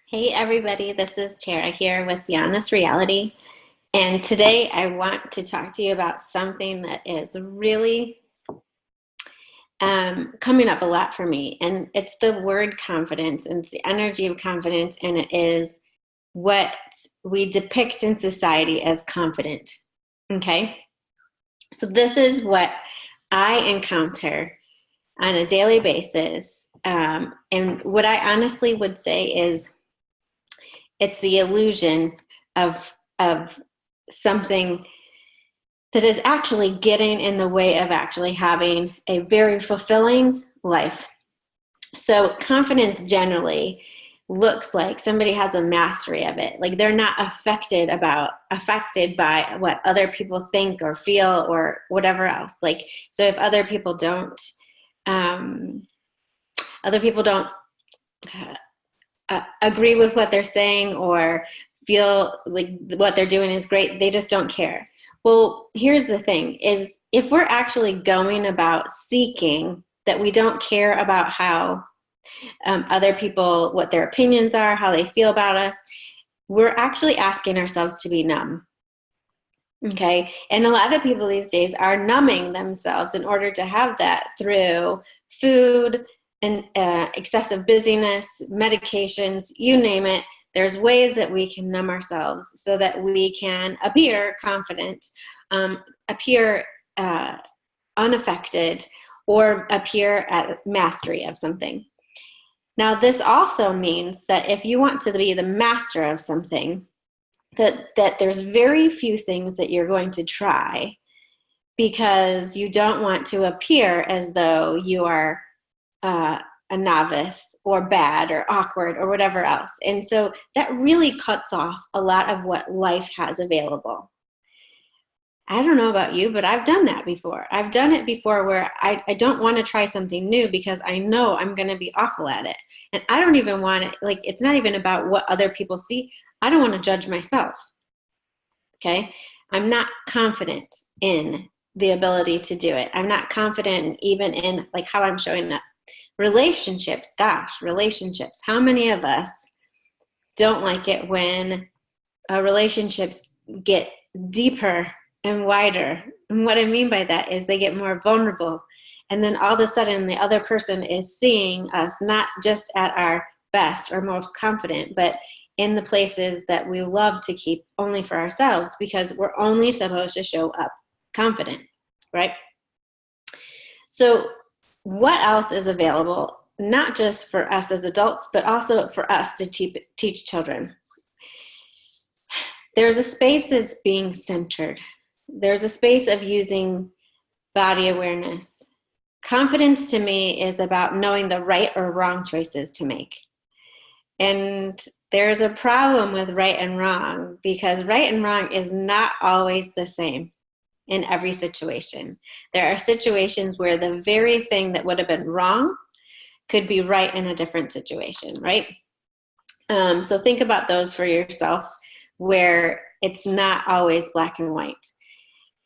Hey everybody, this is Tara here with Beyond This Reality. And today I want to talk to you about something that is really coming up a lot for me. And it's the word confidence, and it's the energy of confidence, and it is what we depict in society as confident. Okay? So this is what I encounter on a daily basis. And what I honestly would say is it's the illusion of something that is actually getting in the way of actually having a very fulfilling life. So confidence generally looks like somebody has a mastery of it. Like they're not affected by what other people think or feel or whatever else. Like, so if um, other people don't agree with what they're saying or feel like what they're doing is great, they just don't care. Well, here's the thing is if we're actually going about seeking that we don't care about how other people, what their opinions are, how they feel about us, we're actually asking ourselves to be numb. Okay. And a lot of people these days are numbing themselves in order to have that through food and excessive busyness, medications, you name it. There's ways that we can numb ourselves so that we can appear confident, appear unaffected, or appear at mastery of something. Now, this also means that if you want to be the master of something, that there's very few things that you're going to try because you don't want to appear as though you are a novice or bad or awkward or whatever else. And so that really cuts off a lot of what life has available. I don't know about you, but I've done that before. I've done it before where I don't want to try something new because I know I'm going to be awful at it. And I don't even want it, like, it's not even about what other people see. I don't want to judge myself. Okay? I'm not confident in the ability to do it. I'm not confident even in like how I'm showing up. Relationships, gosh, relationships. How many of us don't like it when relationships get deeper and wider? And what I mean by that is they get more vulnerable. And then all of a sudden the other person is seeing us not just at our best or most confident, but in the places that we love to keep only for ourselves because we're only supposed to show up confident, right? So what else is available, not just for us as adults, but also for us to teach children? There's a space that's being centered. There's a space of using body awareness. Confidence to me is about knowing the right or wrong choices to make. And there's a problem with right and wrong because right and wrong is not always the same in every situation. There are situations where the very thing that would have been wrong could be right in a different situation, right? So think about those for yourself where it's not always black and white.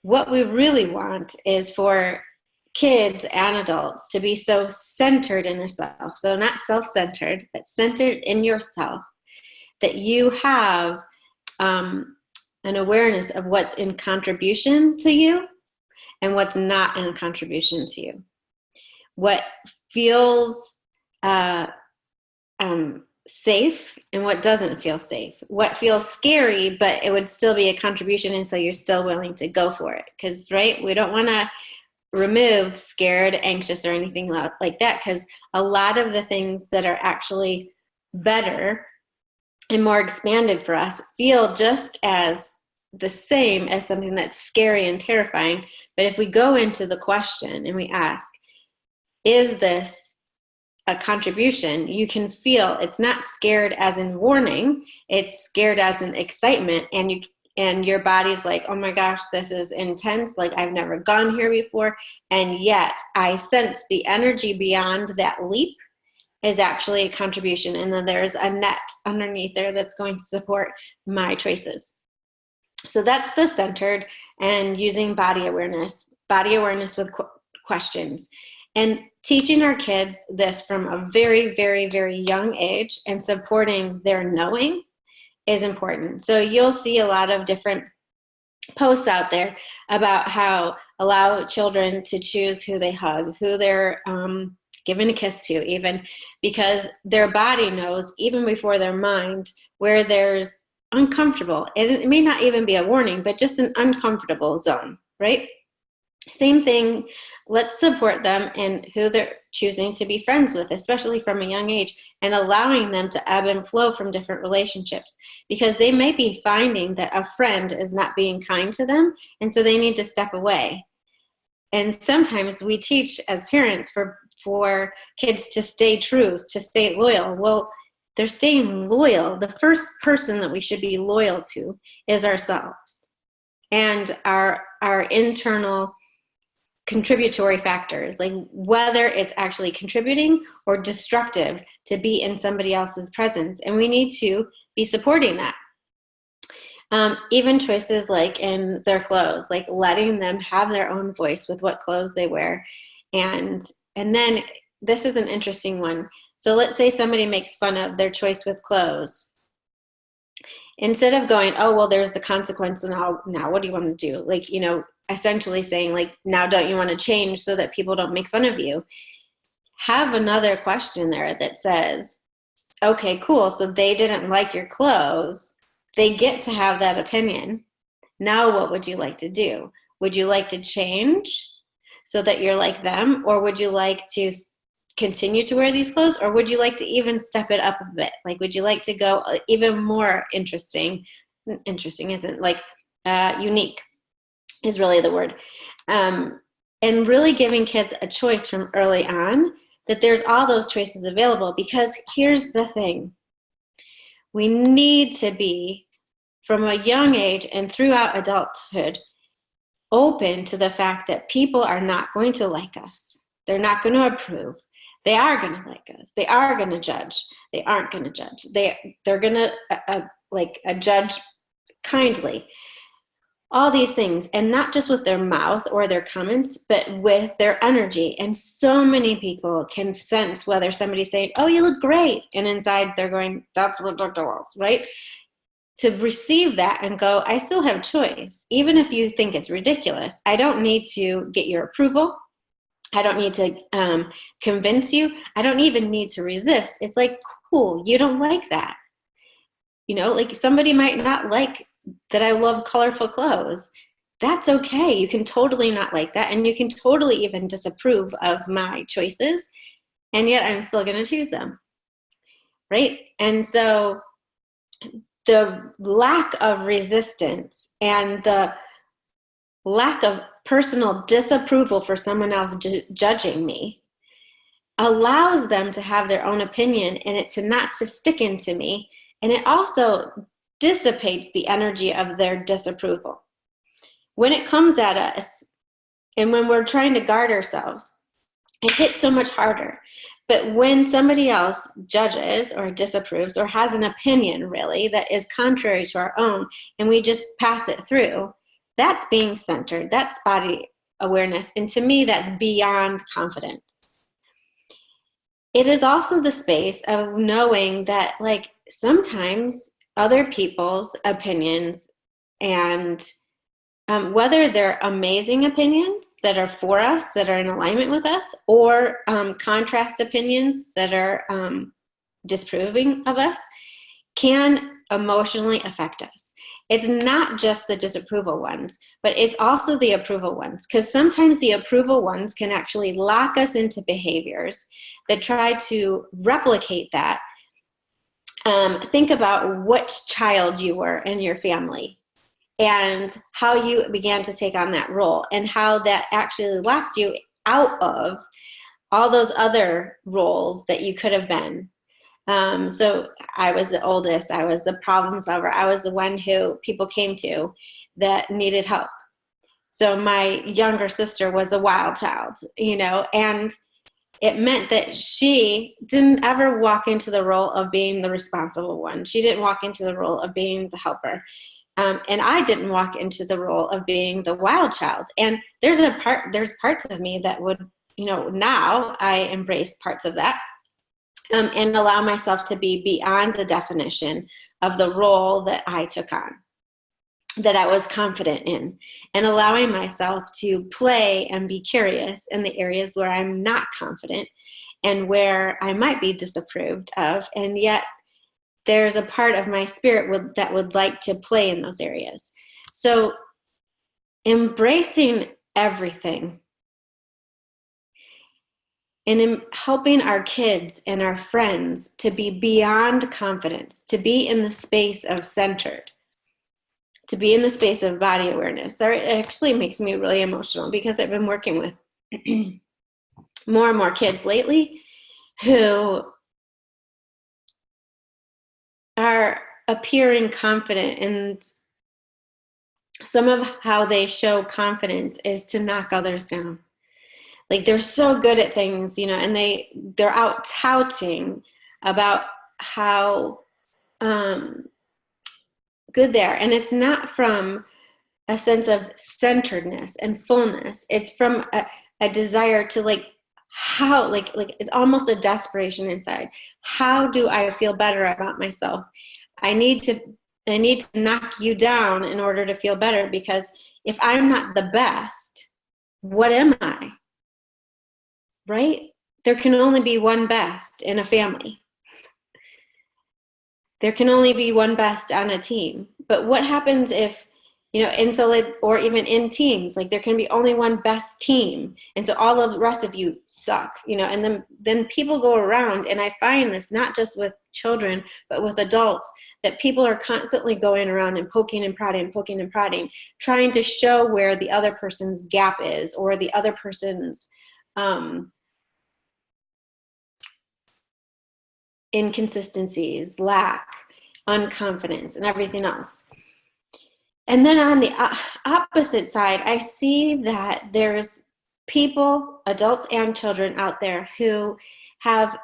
What we really want is for kids and adults to be so centered in yourself, so not self-centered, but centered in yourself, that you have an awareness of what's in contribution to you and what's not in contribution to you. What feels safe and what doesn't feel safe. What feels scary, but it would still be a contribution, and so you're still willing to go for it. Because, right, we don't want to remove scared, anxious, or anything like that, because a lot of the things that are actually better and more expanded for us feel just as the same as something that's scary and terrifying. But if we go into the question and we ask, is this a contribution? You can feel it's not scared as in warning, it's scared as in excitement, and your body's like, oh my gosh, this is intense, like I've never gone here before, and yet I sense the energy beyond that leap is actually a contribution, and then there's a net underneath there that's going to support my choices. So that's the centered and using body awareness with questions. And teaching our kids this from a very, very, very young age and supporting their knowing is important. So you'll see a lot of different posts out there about how allow children to choose who they hug, who they're giving a kiss to, even, because their body knows, even before their mind, where there's uncomfortable. And it may not even be a warning, but just an uncomfortable zone, right? Same thing, let's support them in who they're choosing to be friends with, especially from a young age, and allowing them to ebb and flow from different relationships, because they may be finding that a friend is not being kind to them, and so they need to step away. And sometimes we teach as parents for kids to stay true, to stay loyal. Well, they're staying loyal. The first person that we should be loyal to is ourselves and our internal contributory factors, like whether it's actually contributing or destructive to be in somebody else's presence. And we need to be supporting that. Even choices like in their clothes, like letting them have their own voice with what clothes they wear. And then this is an interesting one. So let's say somebody makes fun of their choice with clothes. Instead of going, oh, well, there's the consequence, and now what do you want to do? Like, essentially saying, like, now don't you want to change so that people don't make fun of you? Have another question there that says, okay, cool, so they didn't like your clothes. They get to have that opinion. Now what would you like to do? Would you like to change so that you're like them? Or would you like to continue to wear these clothes? Or would you like to even step it up a bit? Like, would you like to go even more interesting isn't, like, unique is really the word. And really giving kids a choice from early on, that there's all those choices available. Because here's the thing. We need to be, from a young age and throughout adulthood, open to the fact that people are not going to like us. They're not going to approve. They are going to like us. They are going to judge. They aren't going to judge. They're going to judge kindly. All these things, and not just with their mouth or their comments, but with their energy. And so many people can sense whether somebody's saying, oh, you look great, and inside they're going, that's ridiculous, right? To receive that and go, I still have choice. Even if you think it's ridiculous, I don't need to get your approval. I don't need to convince you. I don't even need to resist. It's like, cool, you don't like that. Like somebody might not like that I love colorful clothes. That's okay. You can totally not like that. And you can totally even disapprove of my choices. And yet I'm still going to choose them. Right? And so the lack of resistance and the lack of personal disapproval for someone else judging me allows them to have their own opinion, and it to not to stick into me. And it also dissipates the energy of their disapproval. When it comes at us, and when we're trying to guard ourselves, it hits so much harder. But when somebody else judges or disapproves or has an opinion, really, that is contrary to our own, and we just pass it through, that's being centered. That's body awareness. And to me, that's beyond confidence. It is also the space of knowing that, like, sometimes other people's opinions, and whether they're amazing opinions that are for us, that are in alignment with us, or contrast opinions that are disapproving of us, can emotionally affect us. It's not just the disapproval ones, but it's also the approval ones, because sometimes the approval ones can actually lock us into behaviors that try to replicate that. Think about which child you were in your family and how you began to take on that role, and how that actually locked you out of all those other roles that you could have been. So I was the oldest, I was the problem solver, I was the one who people came to that needed help. So my younger sister was a wild child, and it meant that she didn't ever walk into the role of being the responsible one. She didn't walk into the role of being the helper. And I didn't walk into the role of being the wild child. And there's parts of me that would, now I embrace parts of that, and allow myself to be beyond the definition of the role that I took on, that I was confident in, and allowing myself to play and be curious in the areas where I'm not confident and where I might be disapproved of, and yet there's a part of my spirit that would like to play in those areas. So embracing everything and in helping our kids and our friends to be beyond confidence, to be in the space of centered, to be in the space of body awareness. So it actually makes me really emotional because I've been working with more and more kids lately who are appearing confident, and some of how they show confidence is to knock others down. Like they're so good at things, and they're out touting about how good they are. And it's not from a sense of centeredness and fullness. It's from a desire to like it's almost a desperation inside. How do I feel better about myself? I need to knock you down in order to feel better, because if I'm not the best, what am I? Right? There can only be one best in a family. There can only be one best on a team. But what happens if, or even in teams, like there can be only one best team. And so all of the rest of you suck, and then people go around, and I find this not just with children, but with adults, that people are constantly going around and poking and prodding, trying to show where the other person's gap is, or the other person's inconsistencies, lack, unconfidence, and everything else. And then on the opposite side, I see that there's people, adults and children out there, who have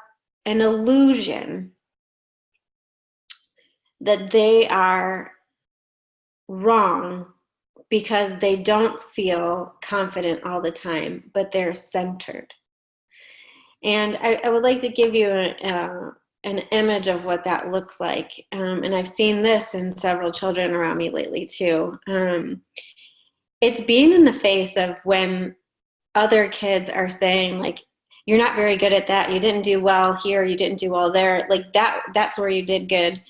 an illusion that they are wrong because they don't feel confident all the time, but they're centered. And I would like to give you an image of what that looks like. And I've seen this in several children around me lately too. It's being in the face of when other kids are saying, like, you're not very good at that. You didn't do well here. You didn't do well there. Like that's where you did good.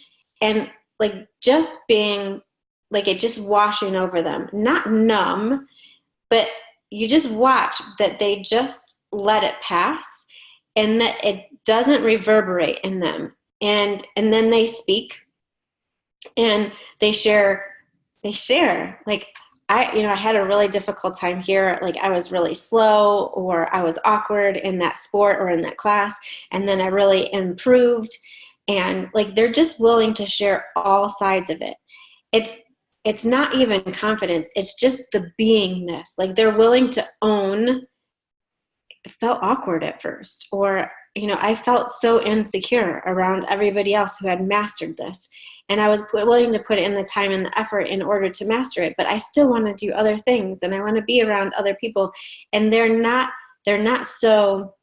And like just being like it just washing over them, not numb, but you just watch that they just let it pass, and that it doesn't reverberate in them. And then they speak and they share like, I had a really difficult time here. Like I was really slow, or I was awkward in that sport or in that class. And then I really improved. And like, they're just willing to share all sides of it. It's not even confidence. It's just the beingness. Like they're willing to own, it felt awkward at first, or, I felt so insecure around everybody else who had mastered this. And I was willing to put in the time and the effort in order to master it, but I still want to do other things, and I want to be around other people. And they're not so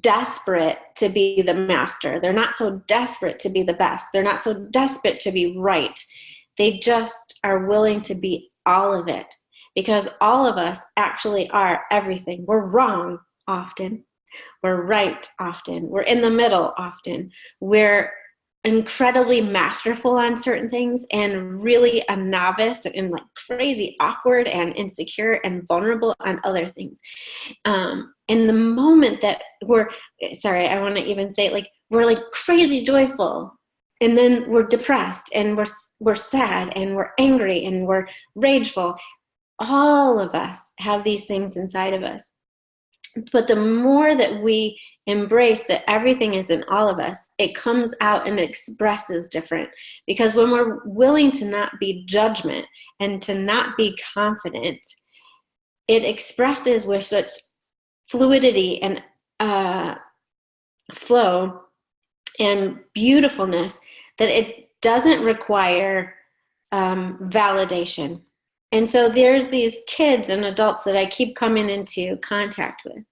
desperate to be the master. They're not so desperate to be the best. They're not so desperate to be right. They just are willing to be all of it, because all of us actually are everything. We're wrong often. We're right often. We're in the middle often. We're incredibly masterful on certain things, and really a novice and like crazy awkward and insecure and vulnerable on other things. And the moment that I want to even say, like, we're like crazy joyful, and then we're depressed, and we're sad, and we're angry, and we're rageful. All of us have these things inside of us. But the more that we embrace that everything is in all of us, it comes out and expresses different. Because when we're willing to not be judgment and to not be confident, it expresses with such fluidity and flow and beautifulness that it doesn't require validation. And so there's these kids and adults that I keep coming into contact with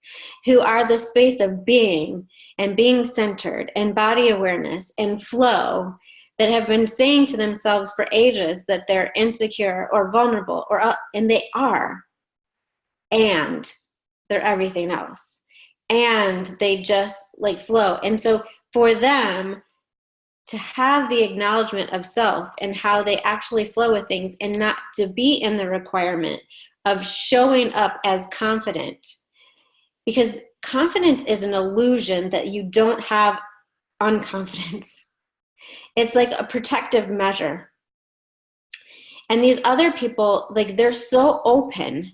who are the space of being and being centered and body awareness and flow, that have been saying to themselves for ages that they're insecure or vulnerable, and they are, and they're everything else. And they just like flow. And so for them to have the acknowledgement of self and how they actually flow with things, and not to be in the requirement of showing up as confident, because confidence is an illusion that you don't have unconfidence. It's like a protective measure. And these other people, like, they're so open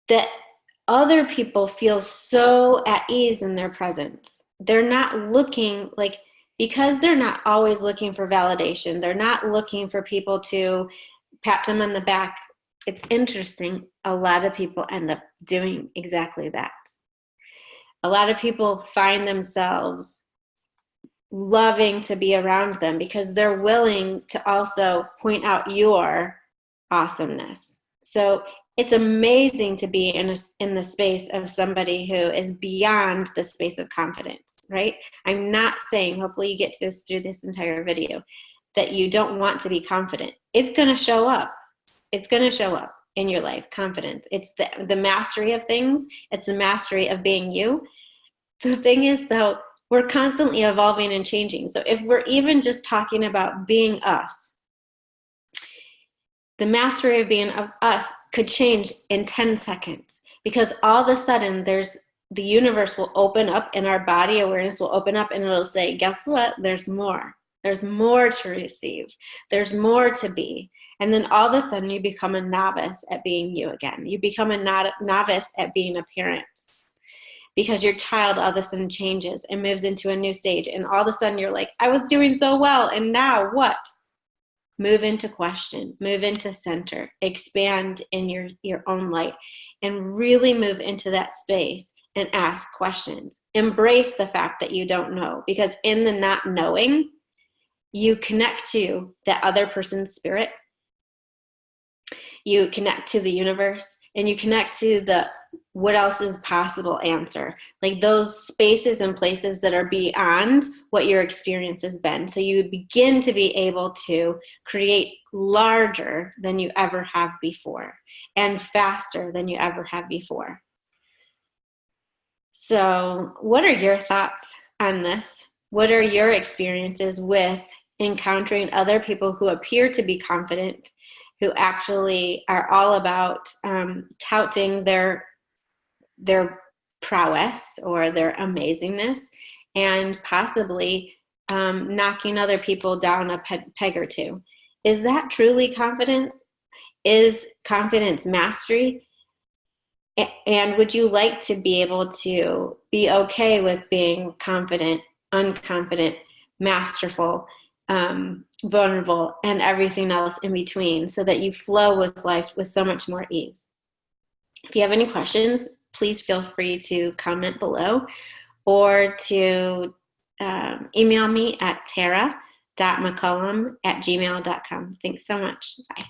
that other people feel so at ease in their presence. They're not looking, like, because they're not always looking for validation, they're not looking for people to pat them on the back. It's interesting. A lot of people end up doing exactly that. A lot of people find themselves loving to be around them because they're willing to also point out your awesomeness. So it's amazing to be in the space of somebody who is beyond the space of confidence, right? I'm not saying, hopefully you get to this through this entire video, that you don't want to be confident. It's going to show up. It's going to show up in your life, confidence. It's the mastery of things. It's the mastery of being you. The thing is, though, we're constantly evolving and changing. So if we're even just talking about being us, the mastery of being of us could change in 10 seconds, because all of a sudden the universe will open up and our body awareness will open up and it'll say, guess what? There's more. There's more to receive. There's more to be. And then all of a sudden you become a novice at being you again. You become a novice at being a parent, because your child all of a sudden changes and moves into a new stage. And all of a sudden you're like, I was doing so well. And now what? Move into question, move into center, expand in your own light, and really move into that space and ask questions. Embrace the fact that you don't know, because in the not knowing, you connect to that other person's spirit. You connect to the universe, and you connect to the what else is possible answer, like those spaces and places that are beyond what your experience has been. So you begin to be able to create larger than you ever have before, and faster than you ever have before. So what are your thoughts on this? What are your experiences with encountering other people who appear to be confident, who actually are all about touting their prowess or their amazingness, and possibly knocking other people down a peg or two? Is that truly confidence? Is confidence mastery? And would you like to be able to be okay with being confident, unconfident, masterful, vulnerable, and everything else in between, so that you flow with life with so much more ease? If you have any questions, please feel free to comment below, or to email me at tara.mccullum@gmail.com. Thanks so much. Bye.